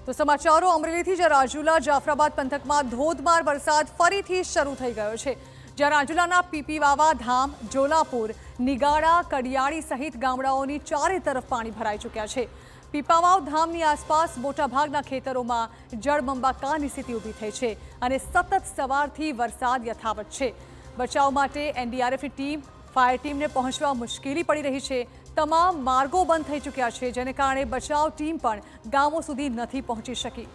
તો સમાચારો અમરેલીથી જ્યાં રાજુલા જાફરાબાદ પંથકમાં ધોધમાર વરસાદ ફરીથી શરૂ થઈ ગયો છે। જ્યાં રાજુલાના પીપીવાવા ધામ, જોલાપુર, નિગાડા, કડિયાળી સહિત ગામડાઓની ચારે તરફ પાણી ભરાઈ ચૂક્યા છે। પીપાવાવ ધામની આસપાસ મોટાભાગના ખેતરોમાં જળબંબાકારની સ્થિતિ ઊભી થઈ છે અને સતત સવારથી વરસાદ યથાવત છે। બચાવ માટે એનડીઆરએફની ટીમ, ફાયર ટીમને પહોંચવા મુશ્કેલી પડી રહી છે। તમામ માર્ગો બંધ થઈ ચૂક્યા છે, જેને કારણે બચાવ ટીમ પણ ગામો સુધી નથી પહોંચી શકી।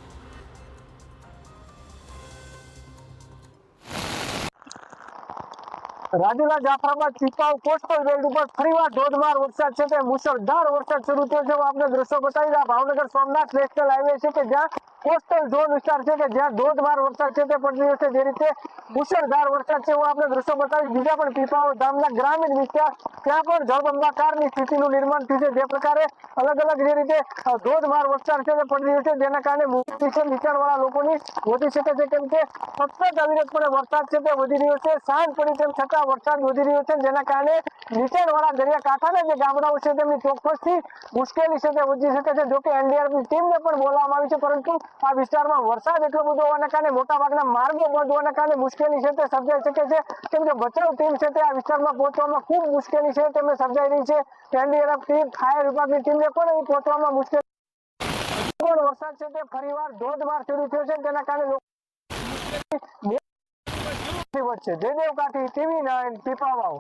રાજુલા જાફરાબાદ પીપાવ કોસ્ટલ બેલ્ટ ઉપર ફરીવાર ધોધમાર વરસાદ છે તે મુશળધાર વરસાદ શરૂ થયો છે। આપણે દ્રશ્યો બતાવી રહ્યા ભાવનગર સોમનાથ નેશનલ હાઈવે છે કે જ્યાં કોસ્ટલ ઝોન વિસ્તાર છે કે જ્યાં ધોધમાર વરસાદ છે તે પડી રહ્યો છે। જે રીતે મુશળધાર વરસાદ છે આપણે દ્રશ્યો બતાવી બીજા પણ પીપાવ ધામના ગ્રામીણ વિસ્તાર ત્યાં પણ જળબંબાકારની સ્થિતિનું નિર્માણ થયું છે। જે પ્રકારે અલગ અલગ જે રીતે ધોધમાર વરસાદ છે તે પડી રહ્યો છે, જેના કારણે નીચાણવાળા લોકોની વધી શકે છે, કેમ કે સતત અવિરતપણે વરસાદ છે તે વધી રહ્યો છે। સાંજ પડી તેમ છતાં વરસાદ વધી રહ્યો છે, જેના કારણે નીચાણવાળા દરિયાકાંઠાના જે ગામડાઓ છે તેમની ચોક્કસથી મુશ્કેલી છે તે વધી શકે છે। જોકે એનડીઆરએફની ટીમને પણ બોલાવવામાં આવી છે, પરંતુ આ વિસ્તારમાં વરસાદ એટલો બધો હોવાના કારણે મોટાભાગના માર્ગો બંધ હોવાના કારણે મુશ્કેલી છે તે સર્જાઈ શકે છે, કેમ કે બચાવ ટીમ છે તે આ વિસ્તારમાં પહોંચવામાં ખૂબ મુશ્કેલી છે તેમને સર્જાઈ રહી છે। એનડીઆરએફ ટીમ, ફાયર વિભાગની ટીમને પણ અહીં પહોંચવામાં મુશ્કેલી વરસાદ છે તે ફરીવાર ધોધમાર શરૂ થયો છે, તેના કારણે જયદેવ કાઠી, TV9, પીપાવાવ।